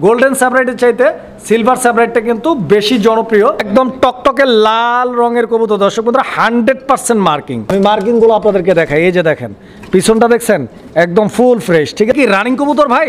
Golden স্যাপ্রাইটের চাইতে silver স্যাপ্রাইটটা কিন্তু বেশি জনপ্রিয়। একদম টকটকে লাল রঙের কবুতর দর্শক বন্ধুরা, 100% মার্কিং। আমি মার্কিংগুলো আপনাদেরকে দেখাই। এই যে দেখেন পিছনটা দেখছেন একদম ফুল ফ্রেশ। ঠিক আছে, কি রানিং কবুতর ভাই?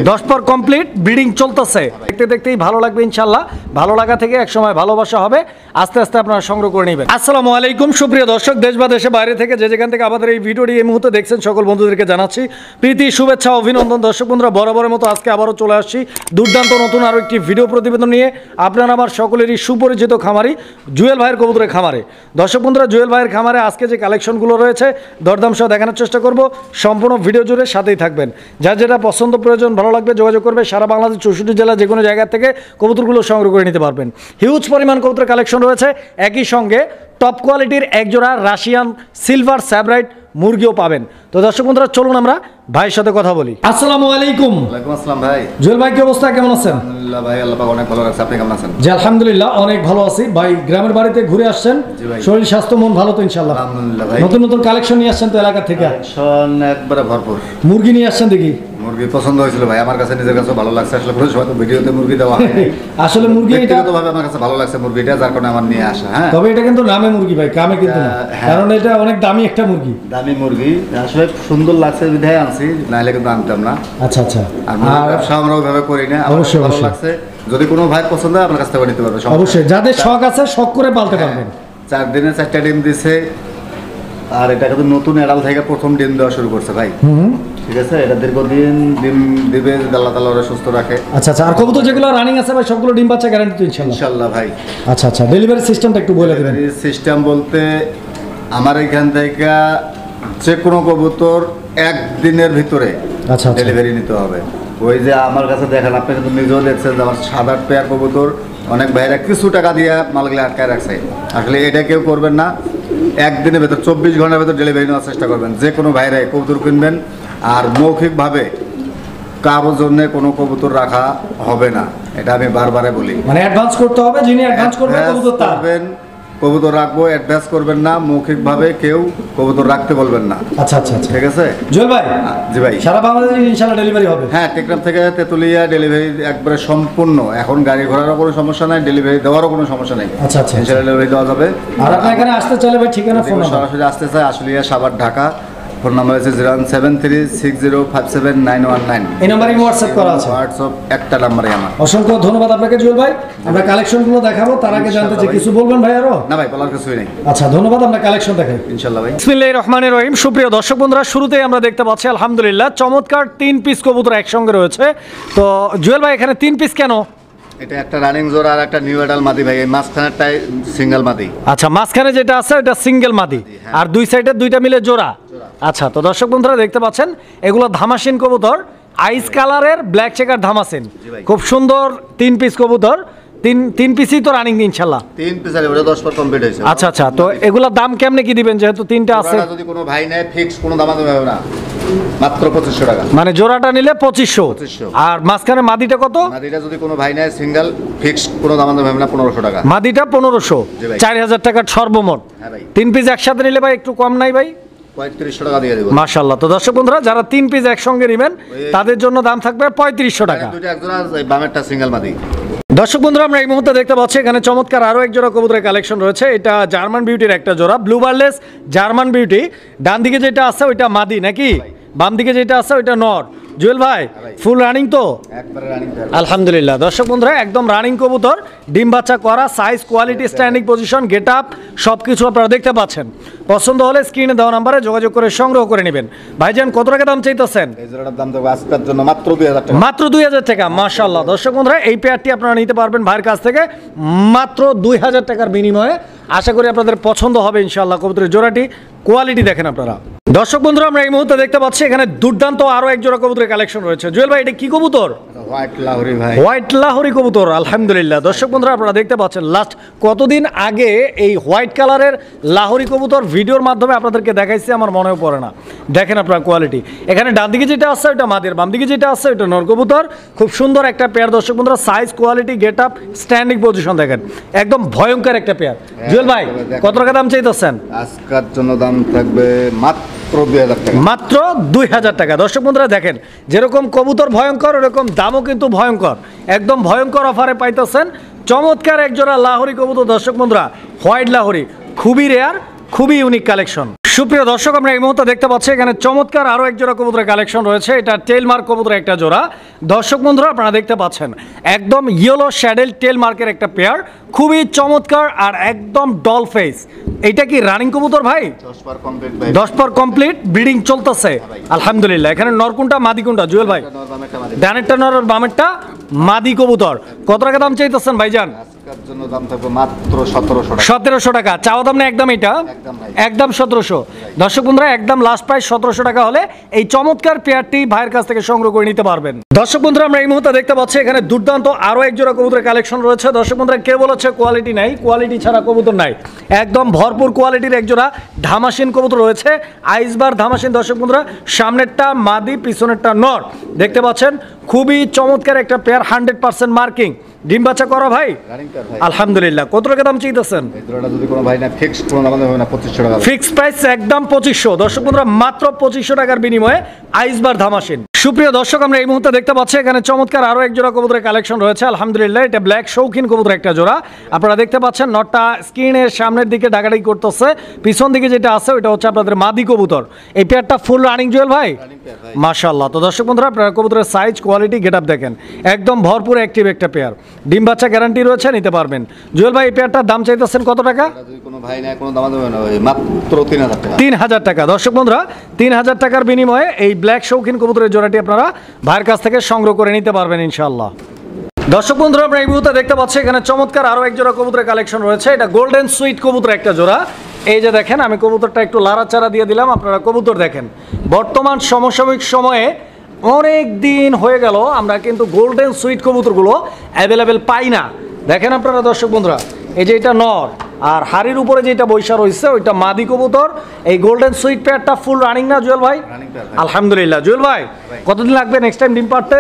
10 পর কমপ্লিট, ব্রিডিং চলতেছে। দেখতে দেখতেই ভালো লাগবে ইনশাল্লাহ। ভালো লাগা থেকে একসময় ভালোবাসা হবে, আস্তে আস্তে আপনারা সংগ্রহ করে নেবেন। আসসালামু আলাইকুম সুপ্রিয় দর্শক, দেশ বা দেশে বাইরে থেকে যে যেখান থেকে আমাদের এই ভিডিওটি এই মুহূর্তে দেখছেন সকল বন্ধুদেরকে জানাচ্ছি প্রীতি, শুভেচ্ছা, অভিনন্দন। দর্শক বন্ধুরা, বরাবরের মতো আজকে আবারও চলে আসছি দুর্দান্ত নতুন আরও একটি ভিডিও প্রতিবেদন নিয়ে আপনারা আমার সকলেরই সুপরিচিত খামারি জুয়েল ভাইয়ের কবুতরের খামারে। দর্শক বন্ধুরা, জুয়েল ভাইয়ের খামারে আজকে যে কালেকশনগুলো রয়েছে দরদাম সহ দেখানোর চেষ্টা করব। সম্পূর্ণ ভিডিও জুড়ে সাথেই থাকবেন। যার যেটা পছন্দ প্রয়োজন ভালো লাগবে যোগাযোগ করবে। সারা বাংলাদেশ 64 জেলা যে কোনো জায়গা থেকে কবুতরগুলো সংগ্রহ করে নিতে পারবেন। হিউজ পরিমাণ কবুতর কালেকশন রয়েছে, একই সঙ্গে টপ কোয়ালিটির একজোড়া রাশিয়ান সিলভার স্যাব্রাইট মুরগিও পাবেন। তো দর্শক বন্ধুরা, চলুন আমরা ভাইয়ের সাথে কথা বলি। আসসালামু আলাইকুম। ওয়ালাইকুম আসসালাম ভাই। জুয়েল ভাই, কি অবস্থা, কেমন আছেন? আলহামদুলিল্লাহ ভাই, আল্লাহ পাক অনেক ভালো রাখছে। আপনি কেমন আছেন? জি আলহামদুলিল্লাহ, অনেক ভালো আছি ভাই। গ্রামের বাড়িতে ঘুরে আসছেন, শরীর স্বাস্থ্য মন ভালো তো ইনশাআল্লাহ? আলহামদুলিল্লাহ ভাই। নতুন নতুন কালেকশন নিয়ে আসছেন তো এলাকা থেকে? কালেকশন একবারে ভরপুর। মুরগি নিয়ে আসছেন দেখি? মুরগি পছন্দ হয়েছিল ভাই, আমার কাছে নিজের কাছে ভালো লাগছে। আসলে পুরো সময় তো ভিডিওতে মুরগি দেওয়া হয় আসলে মুরগি এটা ব্যক্তিগতভাবে আমার কাছে ভালো লাগছে মুরগিটা, যার কারণে আমার নিয়ে আসা। হ্যাঁ, তবে এটা কিন্তু নামে মুরগি ভাই, কামে কিন্তু না। কারণ এটা অনেক দামি একটা মুরগি। দামি মুরগি আসলে সুন্দর লাগছে বিধায় আনছি, নাহলে কিন্তু আনতাম না। আচ্ছা আচ্ছা। আর মুরগির ব্যবসা আমরা ওইভাবে করি না, অবশ্যই ভালো লাগছে। যদি কোনো ভাই পছন্দ হয় আপনার কাছ থেকে নিতে পারবে অবশ্যই। যাদের শখ আছে শখ করে পালতে পারবেন। 4 দিনে 4টা ডিম দিছে, আর এটা কিন্তু নতুন এডাল থেকে প্রথম ডিম দেওয়া শুরু করছে ভাই। ঠিক আছে, এটা দীর্ঘদিন ডিম দিবে, আল্লাহ তাআলা ওরা সুস্থ রাখে। আচ্ছা আচ্ছা। আর কবুতর যেগুলো রানিং আছে ভাই সবগুলো ডিম বাচ্চা গ্যারান্টি তো ইনশাআল্লাহ? ইনশাআল্লাহ ভাই। আচ্ছা আচ্ছা। ডেলিভারি সিস্টেমটা একটু বলে দিবেন। সিস্টেম বলতে আমার এখান থেকে যে কোনো কবুতর একদিনের ভিতরে আচ্ছা ডেলিভারি নিতে হবে। ওই যে আমার কাছে দেখেন, আপনি কিন্তু নিজেও দেখছেন যে আমার 7-8 পেয়ার কবুতর অনেক ভাইরা কিছু টাকা দিয়ে মালগুলো আটকায় রাখছে। আসলে এটা কেউ করবেন না। একদিনের ভেতর 24 ঘন্টার ভেতর ডেলিভারি নেওয়ার চেষ্টা করবেন। যে কোনো ভাইরাই কবুতর কিনবেন, আর মৌখিকভাবে কারোর জন্য কোনো কবুতর রাখা হবে না, এটা আমি বারবারে বলি। মানে অ্যাডভান্স করতে হবে, যিনি অ্যাডভান্স করবে কবুতর তারবেন। কবুতর রাখবো, অ্যাডভান্স করবেন না, মৌখিকভাবে কেউ কবুতর রাখতে বলবেন না। আচ্ছা আচ্ছা আচ্ছা, ঠিক আছে জুয়েল ভাই? জি ভাই। সারা বাংলাদেশে ইনশাআল্লাহ ডেলিভারি হবে? হ্যাঁ, টেকনাফ থেকে তেতুলিয়া ডেলিভারি একবারে সম্পূর্ণ। এখন গাড়ি ঘোড়ারও কোনো সমস্যা নাই, ডেলিভারি দেওয়ারও কোনো সমস্যা নেই। আচ্ছা আচ্ছা। ইনশাআল্লাহ ডেলিভারি দেওয়া যাবে। আর আপনি এখানে আসতে চাইলে ভাই ঠিকানা ফোন নাম্বার? সরাসরি আসতে চাই আশুলিয়া, সাভার, ঢাকা। ফোন নাম্বার হচ্ছে 07360579119। এই নাম্বারে হোয়াটসঅ্যাপ করা আছে? হোয়াটসঅ্যাপ একটা নাম্বারে আমার। অসংখ্য ধন্যবাদ আপনাকে জুয়েল ভাই। আমরা কালেকশনগুলো দেখাবো, তার আগে জানতে চাই কিছু বলবেন ভাই আরো? না ভাই, বলার কিছুই নেই। আচ্ছা ধন্যবাদ, আমরা কালেকশন দেখাই ইনশাআল্লাহ ভাই। বিসমিল্লাহির রহমানির রহিম। সুপ্রিয় দর্শক বন্ধুরা, শুরুতেই আমরা দেখতে পাচ্ছি আলহামদুলিল্লাহ চমৎকার 3 পিস কবুতর একসঙ্গে রয়েছে। তো জুয়েল ভাই, এখানে 3 পিস কেন? এটা একটা রানিং জোড়া আর একটা নিউ এডাল মাদি ভাই। এই মাঝখানেরটাই সিঙ্গেল মাদি। আচ্ছা, মাঝখানে যেটা আছে এটা সিঙ্গেল মাদি, আর দুই সাইডে দুইটা মিলে জোড়া। আচ্ছা, তো দর্শক বন্ধুরা দেখতে পাচ্ছেন এগুলো ধামাসিন কবুতর, আইস কালারের ব্ল্যাক চেকার ধামাসিন। খুব সুন্দর 3 পিস কবুতর। তিন পিসই তো রানিং ইনশাআল্লাহ? 3 পিস আর ওটা 10 পর কমপ্লিট হয়েছে। আচ্ছা আচ্ছা। তো এগুলোর দাম কেমনে কি দিবেন, যেহেতু 3টা আছে? যদি কোনো ভাই নেয় ফিক্স কোনো দাম হবে না, মাত্র 2500 টাকা। মানে জোড়াটা নিলে 2500। আর মাঝখানে মাদিটা কত? মাদিটা যদি কোনো ভাই নেয় সিঙ্গেল ফিক্স কোনো দাম হবে না, 1500 টাকা। মাদিটা 1500, 4000 টাকার সর্বমোট। হ্যাঁ ভাই। 3 পিস একসাথে নিলে ভাই একটু কম নাই ভাই? 3500 টাকা দিয়ে দেব। মাশাআল্লাহ। তো দর্শক বন্ধুরা, যারা 3 পিস একসঙ্গে নেবেন তাদের জন্য দাম থাকবে 3500 টাকা। দুইটা একজোড়া, বামেরটা সিঙ্গেল মাদি। দর্শক বন্ধুরা, আমরা এই মুহূর্তে দেখতে পাচ্ছি এখানে চমৎকার আরও এক জোড়া কবুতরের কালেকশন রয়েছে। এটা জার্মান বিউটির একটা জোড়া, ব্লু বারলেস জার্মান বিউটি। ডান দিকে যেটা আছে ওইটা মাদি নাকি, বাম দিকে যেটা আছে ওইটা নর? জুয়েল ভাই ফুল রানিং তো? একবারে রানিং আলহামদুলিল্লাহ। দর্শক বন্ধুরা, একদম রানিং কবুতর, ডিম বাচ্চা করা, size, quality, standing position, get up সব কিছু আপনারা দেখতে পাচ্ছেন। পছন্দ হলে স্ক্রিনে দেওয়া নাম্বারে যোগাযোগ করে সংগ্রহ করে নেবেন। ভাইজান কত টাকা দাম চাইতেছেন? এই জোড়াটার দাম দেবো আজকের জন্য মাত্র 2000 টাকা। মাত্র 2000 টাকা। মাশাআল্লাহ। দর্শক বন্ধুরা, এই পেয়ারটি আপনারা নিতে পারবেন ভাইয়ের কাছ থেকে মাত্র 2000 টাকার বিনিময়ে। আশা করি আপনাদের পছন্দ হবে ইনশাআল্লাহ। কবুতরের জোড়াটি কোয়ালিটি দেখেন আপনারা। দর্শক বন্ধুরা, আমরা এই মুহূর্তে দেখতে পাচ্ছি এখানে দুর্দান্ত আরো এক জোড়া কবুতরের কালেকশন রয়েছে। জুয়েল ভাই, এটা কি কবুতর? হোয়াইট লাহোরি ভাই। হোয়াইট লাহোরি কবুতর, আলহামদুলিল্লাহ। দর্শক বন্ধুরা, আপনারা দেখতে পাচ্ছেন লাস্ট কতদিন আগে এই হোয়াইট কালারের লাহোরি কবুতর ভিডিওর মাধ্যমে আপনাদেরকে দেখাইছি, আমার মনেও পড়ে না। দেখেন আপনার কোয়ালিটি। এখানে ডান দিকে যেটা আছে ওটা মাদের, বাম দিকে যেটা আছে ওটা নর কবুতর। খুব সুন্দর একটা পেয়ার দর্শক বন্ধুরা, size, quality, get up, standing position দেখেন, একদম ভয়ঙ্কর একটা পেয়ার। জুয়েল ভাই কত টাকা দাম চাইতেছেন? আজকের জন্য দাম থাকবে মাত্র 2000 টাকা। মাত্র 2000 টাকা। দর্শক বন্ধুরা দেখেন, যেরকম কবুতর ভয়ঙ্কর ওরকম দামও কিন্তু ভয়ঙ্কর, একদম ভয়ঙ্কর অফারে পাইতেছেন চমৎকার একজোড়া লাহোরি কবুতর। দর্শক বন্ধুরা হোয়াইট লাহোরি, খুবই রেয়ার, খুবই ইউনিক কালেকশন। সুপ্রিয় দর্শক, আমরা এই মুহূর্তে দেখতে পাচ্ছি এখানে চমৎকার আরও এক জোড়া কবুতরের কালেকশন রয়েছে। এটা টেল মার্ক কবুতরের একটা জোড়া। দর্শক বন্ধুরা আপনারা দেখতে পাচ্ছেন একদম ইয়েলো শ্যাডেল টেল মার্কের একটা পেয়ার, খুবই চমৎকার আর একদম ডল ফেস। এইটা কি রানিং কবুতর ভাই? 10 পর কমপ্লিট, ব্রিডিং চলতেছে আলহামদুলিল্লাহ। এখানে নরকুনটা মাদি কোনটা জুয়েল ভাই? ডানেরটা নর আর বামেরটা মাদি কবুতর। কত টাকা দাম চাইতেছেন ভাইজান? জন্য দাম থাকবে মাত্র 1700 টাকা। চাওয়া দাম না একদম? এটা একদম 1700। দর্শক বন্ধুরা একদম লাস্ট প্রাইস 1700 টাকা হলে এই চমৎকার পেয়ারটি ভাইয়ের কাছ থেকে সংগ্রহ করে নিতে পারবেন। দর্শক বন্ধুরা আমরা এই মুহূর্তে দেখতে পাচ্ছি এখানে দুর্দান্ত আরো এক জোড়া কবুতরের কালেকশন রয়েছে। দর্শক বন্ধুরা কে বলেছে কোয়ালিটি নাই? কোয়ালিটি ছাড়া কবুতর নাই, একদম ভরপুর কোয়ালিটির এক জোড়া ধামাসিন কবুতর রয়েছে, আইসবার ধামাসিন। দর্শক বন্ধুরা সামনেরটা মাদি, পিছনেরটা নর। দেখতে পাচ্ছেন খুবই চমৎকার একটা পেয়ার, 100% মার্কিং, ডিম বাচ্চা করা ভাই আলহামদুলিল্লাহ। কত টাকা দাম চাইতেছেন? যদি কোনো ভাই না ফিক্সড কোনো দাম হবে না, 2500 টাকা ফিক্স প্রাইস একদম 2500। দর্শক বন্ধুরা মাত্র 2500 টাকার বিনিময়ে আইসবার ধামাসিন। সুপ্রিয় দর্শক আমরা এই মুহূর্তে দেখতে পাচ্ছি এখানে চমৎকার আরো এক জোড়া কবুতরের কালেকশন রয়েছে আলহামদুলিল্লাহ। এটা ব্ল্যাক শৌখিন কবুতর একটা জোড়া। আপনারা দেখতে পাচ্ছেন নটটা স্ক্রিনের সামনের দিকে ডাকাডাকি করতেছে, পিছন দিকে যেটা আছে ওটা হচ্ছে আপনাদের মাদি কবুতর। এই পেয়ারটা ফুল রানিং জুয়েল ভাই মাশাআল্লাহ। তো দর্শক বন্ধুরা আপনারা কবুতরের সাইজ, কোয়ালিটি, গেটআপ দেখেন, একদম ভরপুর অ্যাক্টিভ একটা পেয়ার, ডিম বাচ্চা গ্যারান্টি রয়েছে, নিতে পারবেন। জুয়েল ভাই এই পেয়ারটার দাম চাইতেছেন কত টাকা? যদি কোনো ভাই না কোনো দাম দেবে না, মাত্র 3000 টাকা। 3000 টাকা। দর্শক বন্ধুরা 3000 টাকার বিনিময়ে এই ব্ল্যাক শৌখিন কবুতরের জোড়াটি আপনারা ভাইয়ের কাছ থেকে সংগ্রহ করে নিতে পারবেন ইনশাআল্লাহ। দর্শক বন্ধুরা আমরা এই মুহূর্তে দেখতে পাচ্ছি এখানে চমৎকার আরো এক জোড়া কবুতরের কালেকশন রয়েছে। এটা গোল্ডেন সুইট কবুতর একটা জোড়া। এই যে দেখেন, আমি কবুতরটা একটু লাড়াচাড়া দিয়ে দিলাম, আপনারা কবুতর দেখেন। বর্তমান সমসাময়িক সময়ে অনেক দিন হয়ে গেল আমরা কিন্তু গোল্ডেন সুইট কবুতরগুলো অ্যাভেলেবেল পাই না। দেখেন আপনারা দর্শক বন্ধুরা, এই যে এটা নর আর হাড়ির উপরে যেটা বৈশা রয়েছে ওইটা মাদি কবুতর। এই গোল্ডেন সুইট পেয়ারটা ফুল রানিং না জুয়েল ভাই? আলহামদুলিল্লাহ। জুয়েল ভাই কতদিন লাগবে নেক্সট টাইম ডিম পাড়তে?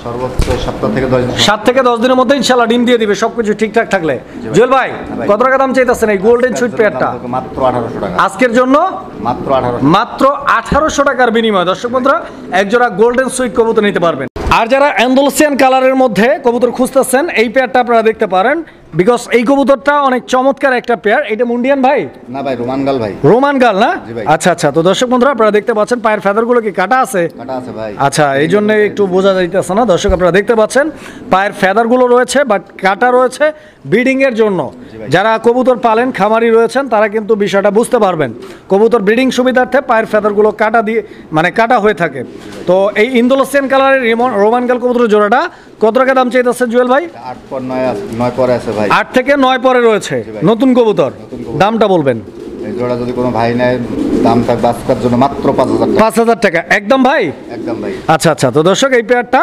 সর্বোচ্চ 7 থেকে 10 দিন। 7 থেকে 10 দিনের মধ্যে ইনশাআল্লাহ ডিম দিয়ে দিবে সবকিছু ঠিকঠাক থাকলে। জুয়েল ভাই কত টাকা দাম চাইতেছেন এই গোল্ডেন সুইট পেয়ারটা? মাত্র 1800 টাকা আজকের জন্য। মাত্র 1800 টাকার বিনিময়ে দর্শক বন্ধুরা একজোড়া গোল্ডেন সুইট কবুতর নিতে পারবেন। আর যারা অ্যান্ডালুসিয়ান কালারের মধ্যে কবুতর খুঁজতেছেন এই পেয়ারটা আপনারা দেখতে পারেন, বিকজ এই কবুতরটা অনেক চমৎকার একটা পেয়ার। এটা মুন্ডিয়ান ভাই না ভাই, রোমান গাল ভাই। রোমান গাল না? আচ্ছা আচ্ছা। তো দর্শক বন্ধুরা আপনারা দেখতে পাচ্ছেন পায়ের ফেদারগুলো কি কাটা আছে? কাটা আছে ভাই। আচ্ছা, এই জন্য একটু বোঝা যাইতেছে না। দর্শক আপনারা দেখতে পাচ্ছেন পায়ের ফেদারগুলো রয়েছে বাট কাটা রয়েছে ব্রিডিং এর জন্য। যারা কবুতর পালেন, খামারি রয়েছেন, তারা কিন্তু বিষয়টা বুঝতে পারবেন। কবুতর ব্রিডিং সুবিধার্থে পায়ের ফেদারগুলো কাটা দিয়ে মানে কাটা হয়ে থাকে। তো এই ইন্দোলেশিয়ান কালারের রোমান গাল কবুতরের জোড়াটা কত টাকা দাম চাইতেছে জুয়েল ভাই? 8 পর 9 পরে আছে ভাই। 8 থেকে 9 পরে রয়েছে নতুন কবুতর। দামটা বলবেন? এই জোড়া যদি কোনো ভাই নেয় দাম থাকবে আজকের জন্য মাত্র 5000 টাকা। 5000 টাকা একদম ভাই? একদম ভাই। আচ্ছা আচ্ছা। তো দর্শক এই পেয়ারটা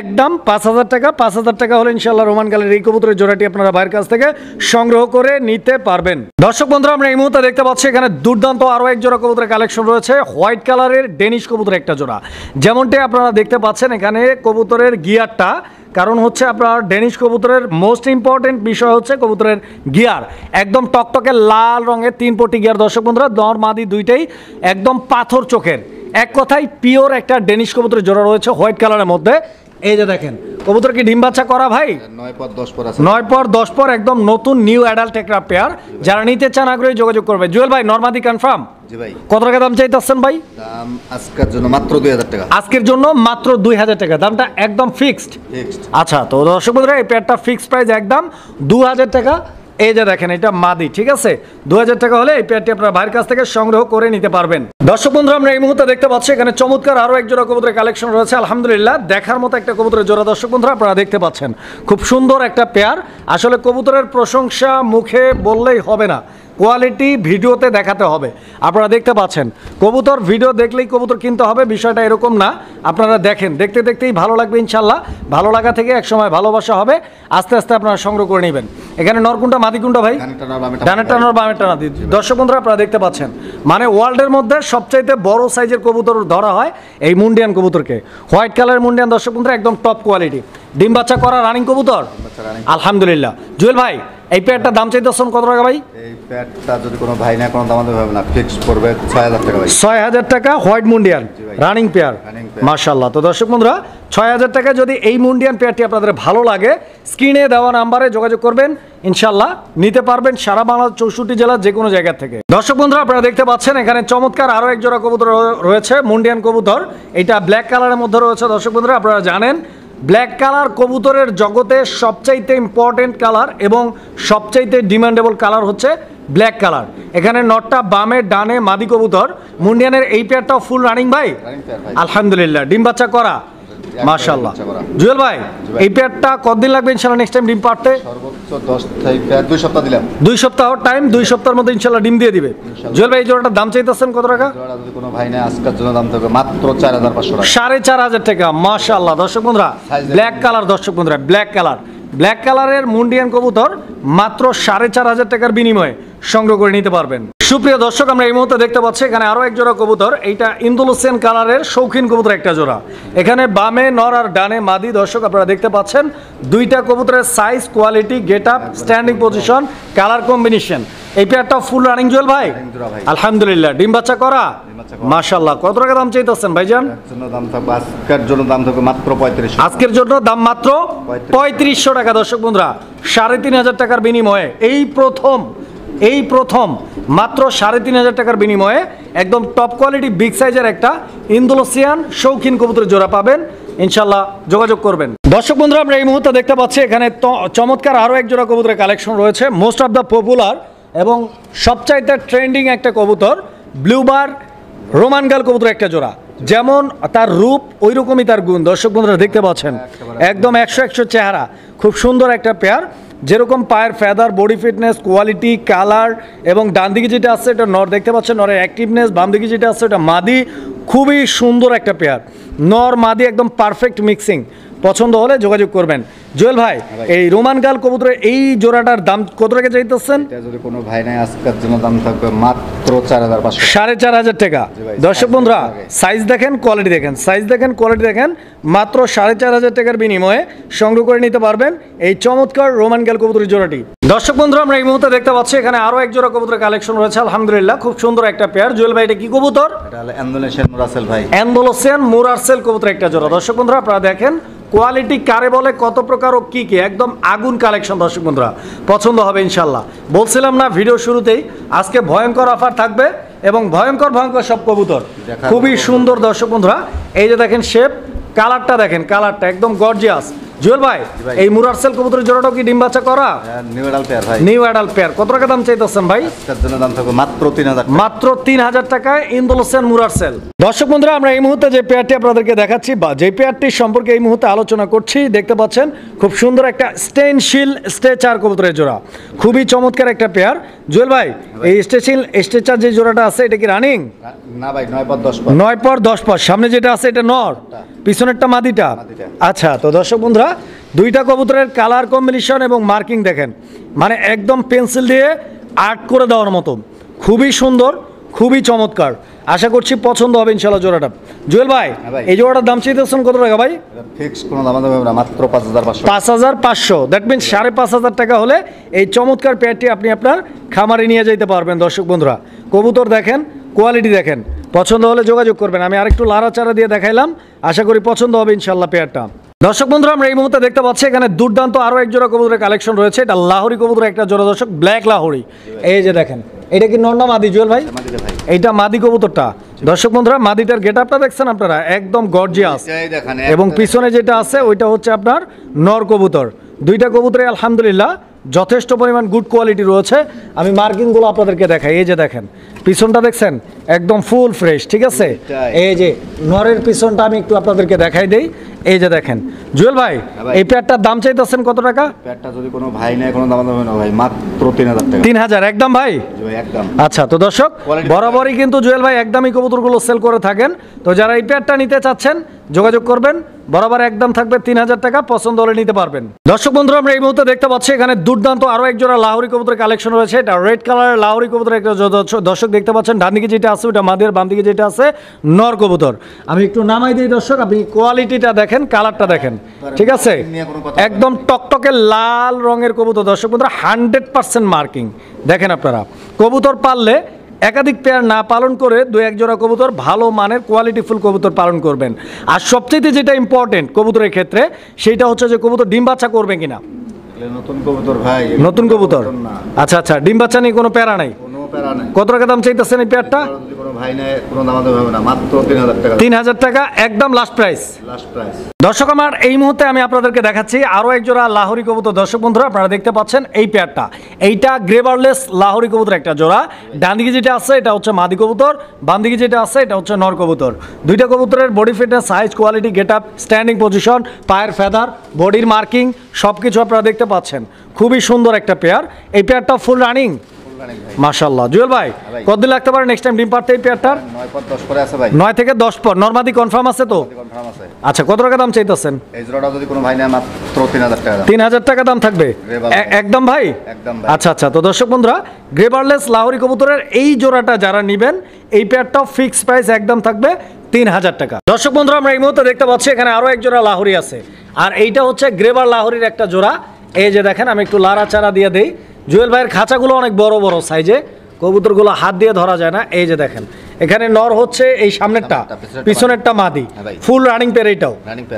একদম 5000 টাকা। 5000 টাকা হলে ইনশাআল্লাহ রোমান গালের এই কবুতরের জোড়াটি আপনারা ভাইয়ের কাছ থেকে সংগ্রহ করে নিতে পারবেন। দর্শক বন্ধুরা আমরা এই মুহূর্তে দেখতে পাচ্ছি এখানে দুর্দান্ত আরো এক জোড়া কবুতরের কালেকশন রয়েছে। হোয়াইট কালারের ডেনিশ কবুতরের একটা জোড়া। যেমনটি আপনারা দেখতে পাচ্ছেন এখানে কবুতরের গিয়ারটা, কারণ হচ্ছে আপনার ডেনিশ কবুতরের মোস্ট ইম্পর্টেন্ট বিষয় হচ্ছে কবুতরের গিয়ার, একদম টকটকে লাল রঙের 3 পটি গিয়ার। দর্শক বন্ধুরা নর মাদি দুইটাই একদম পাথর চোখের, এক কথায় পিওর একটা ডেনিশ কবুতরের জোড়া রয়েছে হোয়াইট কালারের মধ্যে। এই যে দেখেন কবুতর কি ডিম বাচ্চা করা ভাই? 9 পর 10 পর আছে। 9 পর 10 পর একদম নতুন নিউ অ্যাডাল্ট একটা পেয়ার। যারা নিতে চান আগ্রহী যোগাযোগ করবে। জুয়েল ভাই নরমাদি কনফার্ম? জি ভাই। কত টাকা দাম চাইতেছেন ভাই? দাম আজকের জন্য মাত্র 2000 টাকা। আজকের জন্য মাত্র 2000 টাকা। দামটা একদম ফিক্সড? আচ্ছা। তো দর্শক বন্ধুরা এই পেয়ারটা ফিক্সড প্রাইস একদম 2000 টাকা। এই যে দেখেন এটা মাদি, ঠিক আছে? 2000 টাকা হলে এই পেয়ারটি আপনার ভাইয়ের কাছ থেকে সংগ্রহ করে নিতে পারবেন। দর্শক বন্ধুরা আমরা এই মুহূর্তে দেখতে পাচ্ছি এখানে চমৎকার আরো এক জোড়া কবুতরের কালেকশন রয়েছে আলহামদুলিল্লাহ। দেখার মতো একটা কবুতরের জোড়া দর্শক বন্ধুরা আপনারা দেখতে পাচ্ছেন, খুব সুন্দর একটা পেয়ার। আসলে কবুতরের প্রশংসা মুখে বললেই হবে না, কোয়ালিটি ভিডিওতে দেখাতে হবে। আপনারা দেখতে পাচ্ছেন কবুতর ভিডিও দেখলেই কবুতর কিনতে হবে, বিষয়টা এরকম না। আপনারা দেখেন, দেখতে দেখতেই ভালো লাগবে ইনশাল্লাহ। ভালো লাগা থেকে একসময় ভালোবাসা হবে, আস্তে আস্তে আপনারা সংগ্রহ করে নেবেন। এখানে নরকুনটা মাদি কোনটা ভাই? ডানেরটা নর বামেরটা মাদি। দর্শক বন্ধুরা আপনারা দেখতে পাচ্ছেন মানে ওয়ার্ল্ডের মধ্যে সবচাইতে বড় সাইজের কবুতর ধরা হয় এই মুন্ডিয়ান কবুতরকে। হোয়াইট কালারের মুন্ডিয়ান দর্শক বন্ধুরা একদম টপ কোয়ালিটি, ডিম বাচ্চা করা রানিং কবুতর আলহামদুলিল্লাহ। জুয়েল ভাই এই পেয়ারটার দাম চাইতেছেন কত টাকা ভাই? এই প্যাডটা যদি কোনো ভাই না কোনো দাম হবে না, ফিক্স পড়বে 6000 টাকা ভাই। 6000 টাকা হোয়াইট মুন্ডিয়ান ভাই। Running pair, Running pair। মাশাআল্লাহ। তো দর্শক বন্ধুরা 6000 টাকা যদি এই মুন্ডিয়ান পেয়ারটি আপনাদের ভালো লাগে, স্ক্রিনে দেওয়া নাম্বারে যোগাযোগ করবেন, ইনশাআল্লাহ নিতে পারবেন সারা বাংলা 64 জেলার যে কোনো জায়গা থেকে। দর্শক বন্ধুরা আপনারা দেখতে পাচ্ছেন এখানে চমৎকার আরো এক জোড়া কবুতর রয়েছে, মুন্ডিয়ান কবুতর। এটা ব্ল্যাক কালারের মধ্যে রয়েছে। দর্শক বন্ধুরা আপনারা জানেন ব্ল্যাক কালার কবুতরের জগতে সবচাইতে ইম্পর্টেন্ট কালার এবং সবচাইতে ডিমান্ডেবল কালার হচ্ছে ব্ল্যাক কালার। এখানে নটটা বামে ডানে মাদি কবুতর। মুন্ডিয়ানের এই পেয়ারটাও ফুল রানিং ভাই? রানিং পেয়ার ভাই। আলহামদুলিল্লাহ, ডিম বাচ্চা করা, মাশাআল্লাহ। বাচ্চা করা। জুয়েল ভাই জি ভাই। এই পেয়ারটা কতদিন লাগবে ইনশাআল্লাহ নেক্সট টাইম ডিম পারতে? সর্বোচ্চ 10 থেকে 2 সপ্তাহ দিলাম। 2 সপ্তাহ টাইম, 2 সপ্তাহের মধ্যে ইনশাআল্লাহ ডিম দিয়ে দিবে। ইনশাআল্লাহ। জুয়েল ভাই এই জোড়াটার দাম চাইতেছেন কত টাকা? জোড়া যদি কোনো ভাই না আজকের জন্য দাম থাকবে মাত্র 4500 টাকা। 4500 টাকা, মাশাআল্লাহ। দর্শক বন্ধুরা Size ব্ল্যাক কালার, দর্শক বন্ধুরা ব্ল্যাক কালার, ব্ল্যাক কালারের মুন্ডিয়ান কবুতর মাত্র 4500 টাকার বিনিময়ে সংগ্রহ করে নিতে পারবেন। সুপ্রিয় দর্শক আমরা এই মুহূর্তে দেখতে পাচ্ছি এখানে আরো এক জোড়া কবুতর। এইটা ইন্দোনেশিয়ান কালারের শৌখিন কবুতর একটা জোড়া। এখানে বামে নর আর ডানে মাদি। দর্শক আপনারা দেখতে পাচ্ছেন দুইটা কবুতরের size, quality, get up, standing position, colour combination. এই পেয়ারটা ফুল রানিং জুয়েল ভাই? Running জোড়া ভাই। আলহামদুলিল্লাহ, ডিম বাচ্চা করা, বাচ্চা করা। মাশাআল্লাহ। কত টাকা দাম চাইতেছেন ভাইজান? এর জন্য দাম থাকবে আজকের জন্য দাম থাকবে মাত্র 3500। আজকের জন্য দাম মাত্র 3500 টাকা। দর্শক বন্ধুরা 3500 টাকার বিনিময়ে এই প্রথম মাত্র 3500 টাকার বিনিময়ে একদম টপ কোয়ালিটি বিগ সাইজের একটা ইন্দোনেশিয়ান শৌখিন কবুতরের জোড়া পাবেন, ইনশাআল্লাহ যোগাযোগ করবেন। দর্শক বন্ধুরা আমরা এই মুহূর্তে দেখতে পাচ্ছি এখানে চমৎকার আরো এক জোড়া কবুতরের কালেকশন রয়েছে। মোস্ট অফ দ্য পপুলার এবং সবচাইতে ট্রেন্ডিং একটা কবুতর, ব্লুবার রোমান গাল কবুতর একটা জোড়া। যেমন তার রূপ ওই রকমই তার গুণ। দর্শক বন্ধুরা দেখতে পাচ্ছেন একদম 100 চেহারা, খুব সুন্দর একটা পেয়ার। যেরকম পায়ের feather, body fitness, quality, colour এবং ডান দিকে যেটা আছে এটা নর, দেখতে পাচ্ছেন নরের অ্যাক্টিভনেস, বাম দিকে যেটা আছে এটা মাদি। খুবই সুন্দর একটা পেয়ার, নর মাদি একদম পারফেক্ট মিক্সিং। পছন্দ হলে যোগাযোগ করবেন। জুয়েল ভাই এই রোমান গাল কবুতরের এই জোড়াটার দাম কত টাকা চাইতেছেন? এটা যদি কোনো ভাই নাই আজকের জন্য দাম থাকবে মাত্র 4500। 4500 টাকা। জি ভাই, দর্শক size বন্ধুরা দেখেন আগে। সাইজ দেখেন, কোয়ালিটি দেখেন, সাইজ দেখেন, কোয়ালিটি দেখেন। মাত্র 4500 টাকার বিনিময়ে সংগ্রহ করে নিতে পারবেন এই চমৎকার রোমান গাল কবুতরের জোড়াটি। দর্শক বন্ধুরা আমরা এই মুহূর্তে দেখতে পাচ্ছি এখানে আরো এক জোড়া কবুতরের কালেকশন রয়েছে, আলহামদুলিল্লাহ খুব সুন্দর একটা পেয়ার। জুয়েল ভাই এটা কি কবুতর? এটা হলো ইন্দোনেশিয়ান রাসেল ভাই। অ্যান্ডোলোসিয়ান মুরারসেল কবুতর একটা জোড়া। দর্শক বন্ধুরা আপনারা দেখেন কোয়ালিটি কারে বলে, কত প্রকার ও কি কি, একদম আগুন কালেকশন। দর্শক বন্ধুরা পছন্দ হবে ইনশাল্লাহ। বলছিলাম না ভিডিও শুরুতেই আজকে ভয়ঙ্কর অফার থাকবে এবং ভয়ঙ্কর সব কবুতর খুবই সুন্দর। দর্শক বন্ধুরা এই যে দেখেন শেপ, কালারটা দেখেন, কালারটা একদম গর্জিয়াস। জুয়েল ভাই এই মুরারসেল কবুতরের জোড়াটাও কি ডিম বাচ্চা করা? নিউ অ্যাডাল্ট পেয়ার ভাই। New adult pair. কত টাকা দাম চাইতেছেন ভাই? আজকের জন্য দাম থাকবে মাত্র 3000 টাকা। মাত্র 3000 টাকায় ইন্দোনেশিয়ান মুরারসেল। দর্শক বন্ধুরা আমরা এই মুহূর্তে যে পেয়ারটি আপনাদেরকে দেখাচ্ছি বা যে পেয়ারটির সম্পর্কে এই মুহূর্তে আলোচনা করছি, দেখতে পাচ্ছেন খুব সুন্দর একটা স্টেনশিল স্ট্রেচার কবুতরের জোড়া, খুবই চমৎকার একটা পেয়ার। জুয়েল ভাই এই স্ট্রেচার যে জোড়াটা আছে এটা কি রানিং? না ভাই 9 পর 10 পর। 9 পর 10 পর। সামনে যেটা আছে এটা নর, পিছনেরটা মাদিটা। আচ্ছা তো দর্শক বন্ধুরা দুইটা কবুতরের কালার কম্বিনেশন এবং মার্কিং দেখেন, মানে একদম পেন্সিল দিয়ে আর্ট করে দেওয়ার মতো, খুবই সুন্দর, খুবই চমৎকার। আশা করছি পছন্দ হবে ইনশাআল্লাহ জোড়াটা। জুয়েল ভাই এই জোড়াটার দাম চাইতেছেন কত টাকা ভাই? ফিক্স কোনো দাম হবে না, মাত্র 5500। 5500, দ্যাট মিনস 5500 টাকা হলে এই চমৎকার পেয়ারটি আপনি আপনার খামারে নিয়ে যেতে পারবেন। দর্শক বন্ধুরা কবুতর দেখেন, কোয়ালিটি দেখেন, পছন্দ হলে যোগাযোগ করবেন। আমি আরেকটু লাড়াচাড়া দিয়ে দেখাইলাম, আশা করি পছন্দ হবে ইনশাআল্লাহ পেয়ারটা। দর্শক বন্ধুরা আমরা এই মুহূর্তে দেখতে পাচ্ছি এখানে দুর্দান্ত আরো এক জোড়া কবুতরের কালেকশন রয়েছে। এটা লাহোরি কবুতরের একটা জোড়া। দর্শক ব্ল্যাক লাহোরি, এই যে দেখেন এটা কি নর না মাদি জুয়েল ভাই? এইটা মাদি কবুতরটা। দর্শক বন্ধুরা মাদিটার গেট আপটা দেখছেন আপনারা, একদম গর্জিয়াস। এবং পিছনে যেটা আছে ওইটা হচ্ছে আপনার নর কবুতর। দুইটা কবুতরে আলহামদুলিল্লাহ যথেষ্ট পরিমাণ গুড কোয়ালিটি রয়েছে। আমি মার্কিংগুলো আপনাদেরকে দেখাই, এই যে দেখেন পিছনটা দেখছেন একদম ফুল ফ্রেশ, ঠিক আছে? এই যে নরের পিছনটা আমি একটু আপনাদেরকে দেখাই দেই, এই যে দেখেন। জুয়েল ভাই এই পেয়ারটার দাম চাইতেছেন কত টাকা? পেয়ারটা যদি কোনো ভাই নাই কোনো দাম হবে না ভাই, মাত্র 3000 টাকা। 3000 একদম ভাই? জি ভাই একদম। আচ্ছা তো দর্শক বরাবরই কিন্তু জুয়েল ভাই একদমই কবুতরগুলো সেল করে থাকেন। তো যারা এই পেয়ারটা নিতে চাচ্ছেন যোগাযোগ করবেন, বরাবর একদম থাকবে 3000 টাকা, পছন্দ হলে নিতে পারবেন। দর্শক বন্ধুরা, আমরা এই মুহূর্তে দেখতে পাচ্ছি এখানে দুর্দান্ত আরো এক জোড়া লাহোরি কবুতরের কালেকশন রয়েছে। এটা রেড কালারের লাহোরি কবুতর একটা দর্শক দেখতে পাচ্ছেন। ডান দিকে যেটা আছে ওটা মাদির, বাম দিকে যেটা আছে নর কবুতর। আমি একটু নামাই দিই দর্শক, আপনি কোয়ালিটিটা দেখেন, কালারটা দেখেন, ঠিক আছে? একদম টকটকে লাল রঙের কবুতর দর্শক বন্ধুরা, 100% মার্কিং। দেখেন আপনারা, কবুতর পাললে একাধিক পেয়ার না পালন করে দু এক জোড়া কবুতর ভালো মানের কোয়ালিটিফুল কবুতর পালন করবেন। আর সবচেয়ে যেটা ইম্পর্টেন্ট কবুতরের ক্ষেত্রে সেটা হচ্ছে যে কবুতর ডিম বাচ্চা করবে কিনা। নতুন কবুতর ভাই, নতুন কবুতর। আচ্ছা আচ্ছা, ডিম বাচ্চা নিয়ে কোনো প্যারা নাই। কত টাকা দাম চাইতেছেন এই পেয়ারটা? ভাই নাই, কোনো দাম হবে না, মাত্র 3000 টাকা। 3000 টাকা একদম লাস্ট প্রাইস। দর্শক আমার এই মুহূর্তে আমি আপনাদেরকে দেখাচ্ছি আরো এক জোড়া লাহোরি কবুতর। দর্শক বন্ধুরা, আপনারা দেখতে পাচ্ছেন এই পেয়ারটা, এইটা গ্রেবারলেস লাহোরি কবুতর একটা জোড়া। ডান দিকে যেটা আছে এটা হচ্ছে মাদি কবুতর, বাম দিকে যেটা আছে এটা হচ্ছে নর কবুতর। দুইটা কবুতরের body fitness, size, quality, get up, standing position, পায়ের ফেদার, বডির মার্কিং সবকিছু আপনারা দেখতে পাচ্ছেন। খুবই সুন্দর একটা পেয়ার। এই পেয়ারটা ফুল রানিং মাশাআল্লাহ। জুয়েল ভাই, কতদিন লাগতে পারে নেক্সট টাইম ডিম পারতে এই পেয়ারটার? 9-10 পরে আছে ভাই। 9 থেকে 10 পর। নরমাদি কনফার্ম আছে তো? কনফার্ম আছে। আচ্ছা, কত টাকা দাম চাইতেছেন? এই জোড়াটা যদি কোনো ভাই নেয় মাত্র 3000 টাকা। 3000 টাকা দাম থাকবে একদম ভাই? একদম ভাই। আচ্ছা আচ্ছা, তো দর্শক বন্ধুরা, গ্রেবারলেস লাহোরি কবুতরের এই জোড়াটা যারা নেবেন এই পেয়ারটাও ফিক্সড প্রাইস একদম থাকবে 3000 টাকা। দর্শক বন্ধুরা, আমরা এই মুহূর্তে দেখতে পাচ্ছি এখানে আরো এক জোড়া লাহোরি আছে, আর এইটা হচ্ছে গ্রেবার লাহোরির একটা জোড়া। এই যে দেখেন, আমি একটু লাড়াচাড়া দিয়ে দেই। জুয়েল ভাইয়ের খাঁচাগুলো অনেক বড় বড় সাইজে, কবুতরগুলো হাত দিয়ে ধরা যায় না। এই যে দেখেন, এখানে নর হচ্ছে এই সামনেরটা, পিছনেরটা মাদি, ফুল রানিং পেয়ার। এইটাও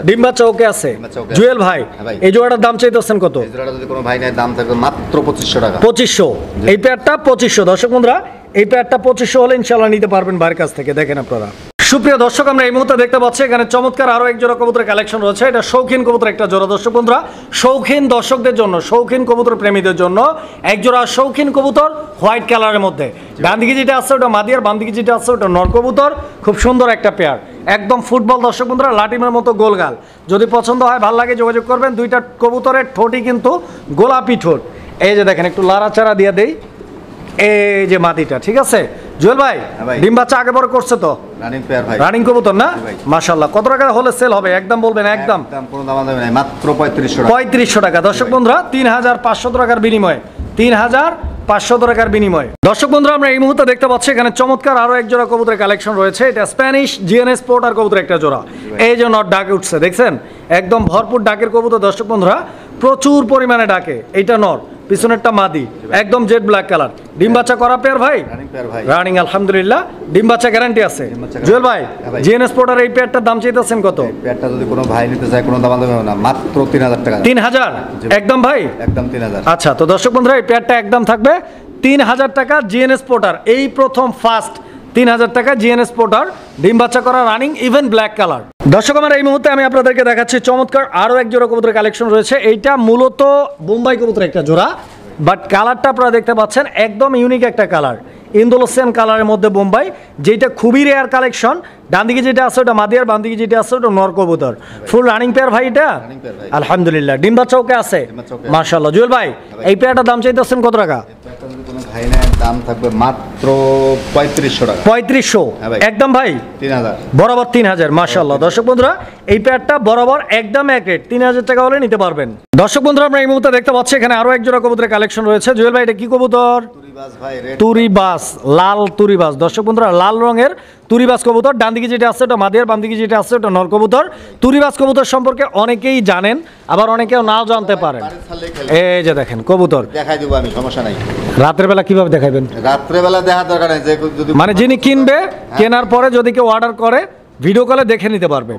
ডিম বাচ্চা ওকে আছে। জুয়েল ভাই, এই জোড়াটার দাম চাইতেছেন কত? এই জোড়াটা যদি কোনো ভাই নেয় দাম থাকবে মাত্র 2500 টাকা। 2500। এই পেয়ারটা 2500। দর্শক বন্ধুরা, এই পেয়ারটা 2500 হলে ইনশাআল্লাহ নিতে পারবেন ভাইয়ের কাছ থেকে। দেখেন আপনারা, সুপ্রিয় দর্শক, আমরা এই মুহূর্তে দেখতে পাচ্ছি এখানে চমৎকার আরো এক জোড়া কবুতরের কালেকশন রয়েছে। এটা শৌখিন কবুতর একটা জোড়া। দর্শক বন্ধুরা, শৌখিন দর্শকদের জন্য, শৌখিন কবুতর প্রেমীদের জন্য এক জোড়া শৌখিন কবুতর হোয়াইট কালারের মধ্যে। ডান দিকে যেটা আছে ওটা মাদি, আর বাম দিকে যেটা আছে ওটা নর কবুতর। খুব সুন্দর একটা পেয়ার, একদম ফুটবল। দর্শক বন্ধুরা, লাটিমের মতো গোলগাল। যদি পছন্দ হয়, ভালো লাগে, যোগাযোগ করবেন। দুইটা কবুতরের ঠোঁটই কিন্তু গোলাপি ঠোঁট। এই যে দেখেন, একটু লাড়াচাড়া দিয়ে দেই। এই যে মাটিটা, ঠিক আছে? জুয়েল ভাই, ডিম বাচ্চা আগে বড় করছে তো? রানিং পেয়ার ভাই, রানিং কবুতর না? মাশাআল্লাহ। কত টাকা হলে সেল হবে একদম বলবেন? একদম কোনো দাম দেবে না, মাত্র 3500 টাকা। 3500 টাকা। দর্শক বন্ধুরা, 3500 টাকার বিনিময়ে, 3500 টাকার বিনিময়ে। দর্শক বন্ধুরা, আমরা এই মুহূর্তে দেখতে পাচ্ছি এখানে চমৎকার আরো এক জোড়া কবুতরের কালেকশন রয়েছে। এটা স্প্যানিশ জিএনএস পোর্টার কবুতর একটা জোড়া। এই যে নট ডাকে উঠছে, দেখছেন? একদম ভরপুর ডাকের কবুতর। দর্শক বন্ধুরা, প্রচুর পরিমাণে ডাকে। এইটা নর, পিছনেরটা মাদি, একদম জেড ব্ল্যাক কালার। ডিম বাচ্চা করা পেয়ার ভাই? রানিং আলহামদুলিল্লাহ, ডিম বাচ্চা গ্যারান্টি আছে। জুয়েল ভাই, জিএনএস পোর্টার এই পেয়ারটার দাম চাইতেছেন কত? পেয়ারটা যদি কোনো ভাই নিতে চায় কোনো দাম দেবে না, মাত্র 3000 টাকা। 3000 একদম ভাই? একদম 3000। আচ্ছা, তো দর্শক বন্ধুরা, এই পেয়ারটা একদম থাকবে 3000 টাকা। জিএনএস পোর্টার, এই প্রথম ফার্স্ট 3000 টাকা জিএনএস পোর্টার, ডিম বাচ্চা করা, রানিং, ইভেন ব্ল্যাক কালার। দর্শক আমার এই মুহূর্তে আমি আপনাদেরকে দেখাচ্ছি চমৎকার আরো এক জোড়া কবুতরের কালেকশন রয়েছে। এইটা মূলত বোম্বাই কবুতর একটা জোড়া, বাট কালারটা আপনারা দেখতে পাচ্ছেন একদম ইউনিক একটা কালার, ইন্দোলোসিয়ান কালারের মধ্যে বোম্বাই, যেটা খুবই রেয়ার কালেকশন। ডান দিকে যেটা আছে ওটা মাদি, আর বাম দিকে যেটা আছে ওটা নর কবুতর। ফুল রানিং পেয়ার ভাই এটা? আলহামদুলিল্লাহ, ডিম বাচ্চা ওকে আছে মাশাআল্লাহ। জুয়েল ভাই, এই পেয়ারটার দাম চাইতেছেন কত টাকা? ভাই না, দাম থাকবে মাত্র 3500 টাকা। 3500 একদম ভাই? 3000 বরাবর 3000। মাশাআল্লাহ। দর্শক বন্ধুরা, এই পেয়ারটা বরাবর একদম এক রেট, 3000 টাকা হলে নিতে পারবেন। দর্শক বন্ধুরা, আমরা এই মুহূর্তে দেখতে পাচ্ছি এখানে আরো এক জোড়া কবুতরের কালেকশন রয়েছে। জুয়েল ভাই, এটা কি কবুতর? তুরিবাস, লাল তুরিবাস। দর্শক বন্ধুরা, লাল রঙের তুরিবাস কবুতর। ডান দিকে যেটা আছে ওটা মাদি, আর বাম দিকে যেটা আছে ওটা নর কবুতর। তুরিবাস কবুতর সম্পর্কে অনেকেই জানেন, আবার অনেকেও নাও জানতে পারেন। এই যে দেখেন কবুতর, দেখাই দেবো আমি, সমস্যা নাই। রাতের বেলা কিভাবে দেখাবেন? রাত্রে বেলা দেখা দরকার নেই, যে যদি মানে যিনি কিনবে, কেনার পরে যদি কেউ অর্ডার করে ভিডিও কলে দেখে নিতে পারবে।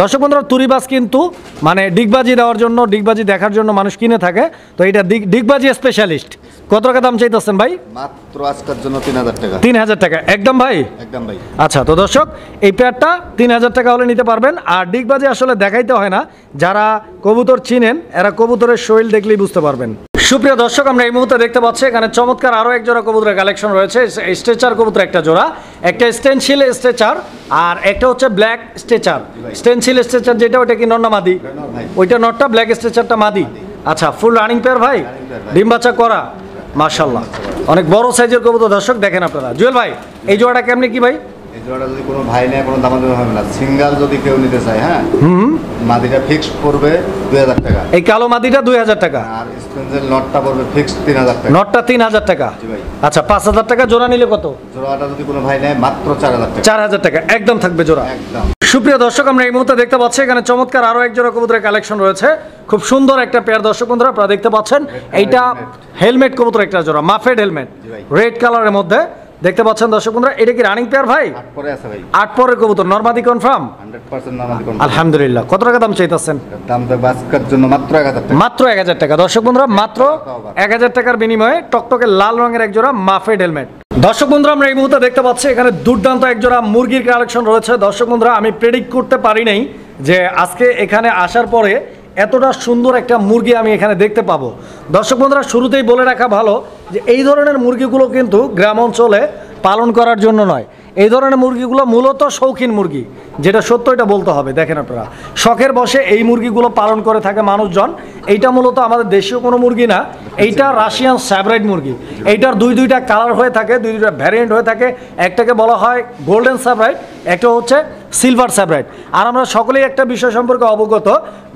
দর্শক বন্ধুরা, তুরিবাস কিন্তু মানে ডিগবাজি দেওয়ার জন্য, ডিগবাজি দেখার জন্য মানুষ কিনে থাকে। তো এটা ডিগবাজি স্পেশালিস্ট। কত টাকা দাম চাইতেছেন ভাই? মাত্র আজকের জন্য 3000 টাকা। 3000 টাকা একদম ভাই? একদম ভাই। আচ্ছা, তো দর্শক, এই পেয়ারটা 3000 টাকা হলে নিতে পারবেন। আর ডিগবাজি আসলে দেখাইতে হয় না, যারা কবুতর চিনেন এরা কবুতরের শরীর দেখলেই বুঝতে পারবেন। সুপ্রিয় দর্শক, আমরা এই মুহূর্তে দেখতে পাচ্ছি এখানে চমৎকার আরো এক জোড়া কবুতরের কালেকশন রয়েছে। স্ট্রেচার কবুতর একটা জোড়া, একটা স্টেনশিল স্ট্রেচার আর একটা হচ্ছে ব্ল্যাক স্ট্রেচার। স্টেনশিল স্ট্রেচার যেটা, ওটা কি নর না মাদি? ওইটা নরটা, ব্ল্যাক স্ট্রেচারটা মাদি। আচ্ছা, ফুল রানিং পেয়ার ভাই? ডিম বাচ্চা করা মাশাআল্লাহ, অনেক বড় সাইজের কবুতর। দর্শক দেখেন আপনারা। জুয়েল ভাই, এই জোড়াটা কেমনি কি ভাই? এই জোড়াটা যদি কোনো ভাই নেয় কোনো দামাদামি হবে না, সিঙ্গেল যদি কেউ নিতে চায়, হ্যাঁ, মাদিটা ফিক্সড পড়বে 2000 টাকা। এই কালো মাদিটা 2000 টাকা, আর স্পেন্সের নটটা পড়বে ফিক্সড 3000 টাকা। নটটা 3000 টাকা। জি ভাই। আচ্ছা 5000 টাকা জোড়া নিলে কত? জোড়াটা যদি কোনো ভাই নেয় মাত্র 4000 টাকা। 4000 টাকা একদম থাকবে জোড়া। একদম। সুপ্রিয় দর্শক, আমরা এই মুহূর্তে দেখতে পাচ্ছি এখানে চমৎকার আরো এক জোড়া কবুতরের কালেকশন রয়েছে। খুব সুন্দর একটা পেয়ার দর্শক বন্ধুরা আপনারা দেখতে পাচ্ছেন। এইটা হেলমেট কবুতর একটা জোড়া, মাফেড হেলমেট, রেড কালারের মধ্যে দেখতে পাচ্ছেন দর্শক বন্ধুরা। এটা কি রানিং পেয়ার ভাই? 8 পরে আছে ভাই। 8 পরের কবুতর, নরমাদি কনফার্ম? 100% নরমাদি কনফার্ম। আলহামদুলিল্লাহ। কত টাকা দাম চাইতেছেন? দাম তো বাস্কার জন্য মাত্র 1000 টাকা। মাত্র 1000 টাকা দর্শক বন্ধুরা, মাত্র 1000 টাকার বিনিময়ে টকটকে লাল রঙের এক জোড়া মাফেড হেলমেট। দর্শক বন্ধুরা, আমরা এই মুহূর্তে দেখতে পাচ্ছি এখানে দুর্দান্ত এক জোড়া মুরগির কালেকশন রয়েছে। দর্শক বন্ধুরা, আমি প্রেডিক্ট করতে পারি নাই যে আজকে এখানে আসার পরে এতটা সুন্দর একটা মুরগি আমি এখানে দেখতে পাবো। দর্শক বন্ধুরা, শুরুতেই বলে রাখা ভালো যে এই ধরনের মুরগিগুলো কিন্তু গ্রাম অঞ্চলে পালন করার জন্য নয়। এই ধরনের মুরগিগুলো মূলত শৌখিন মুরগি, যেটা সত্য এটা বলতে হবে। দেখেন আপনারা, শখের বসে এই মুরগিগুলো পালন করে থাকে মানুষজন। এইটা মূলত আমাদের দেশীয় কোনো মুরগি না, এইটা রাশিয়ান স্যাব্রাইড মুরগি। এইটার দুইটা কালার হয়ে থাকে, দুইটা ভ্যারিয়েন্ট হয়ে থাকে। একটাকে বলা হয় গোল্ডেন স্যাব্রাইড, একটা হচ্ছে সিলভার স্যাব্রাইড। আর আমরা সকলেই একটা বিষয় সম্পর্কে অবগত,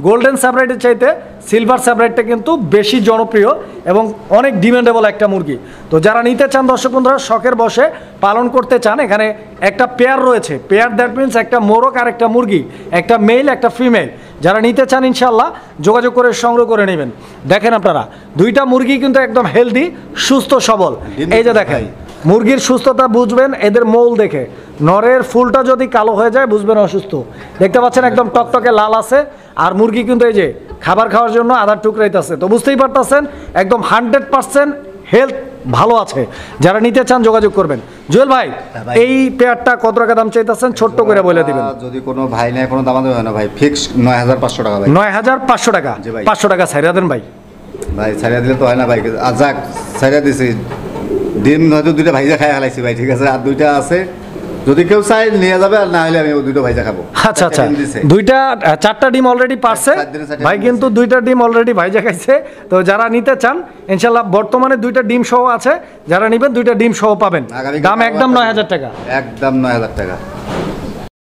গোল্ডেন স্যাব্রাইডের চাইতে সিলভার স্যাব্রাইডটা কিন্তু বেশি জনপ্রিয় এবং অনেক ডিমান্ডেবল একটা মুরগি। তো যারা নিতে চান দর্শক বন্ধুরা, শখের বসে পালন করতে চান, এখানে একটা পেয়ার রয়েছে। পেয়ার দ্যাট মিনস একটা মোরগ আর একটা মুরগি, একটা মেল একটা ফিমেল। যারা নিতে চান ইনশাল্লাহ যোগাযোগ করে সংগ্রহ করে নেবেন। দেখেন আপনারা, দুইটা মুরগি কিন্তু একদম হেলদি, সুস্থ সবল। এই যে দেখেন, মুরগির সুস্থতা বুঝবেন এদের মৌল দেখে। নরের ফুলটা যদি কালো হয়ে যায় বুঝবেন অসুস্থ। দেখতে পাচ্ছেন একদম টকটকে লাল আছে। আর মুরগি কিন্তু এই যে খাবার খাওয়ার জন্য আধার টুকরাইতেছে। তো বুঝতেই পারতেছেন একদম 100% হেলথ ভালো আছে। যারা নিতে চান যোগাযোগ করবেন। জুয়েল ভাই, এই পেয়ারটা কত টাকা দাম চাইতেছেন ছোট্ট করে বলে দিবেন। যদি কোনো ভাই নেয় কোনো দামাদামি হয় না ভাই, ফিক্সড 9500 টাকা ভাই। 9500 টাকা। 500 টাকা ছাইরা দেন ভাই। ভাই ছাইরা দিলে তো হয় না ভাই, আজাক ছাইরা দিছি। ডিম হয়তো দুইটা ভাইজা খাই হালাইছি ভাই, ঠিক আছে। আর দুইটা আছে, যদি কেউ চাই নিয়ে যাবে, আর না হলে আমি দুটো ভাইজা খাবো। আচ্ছা আচ্ছা, দুইটা 4টা ডিম অলরেডি পারছে ভাই, কিন্তু 2টা ডিম অলরেডি ভাইজা খাইছে। তো যারা নিতে চান ইনশাল্লাহ বর্তমানে 2টা ডিম সহ আছে, যারা নেবেন 2টা ডিম সহ পাবেন। দাম একদম 9000 টাকা। একদম 9000 টাকা।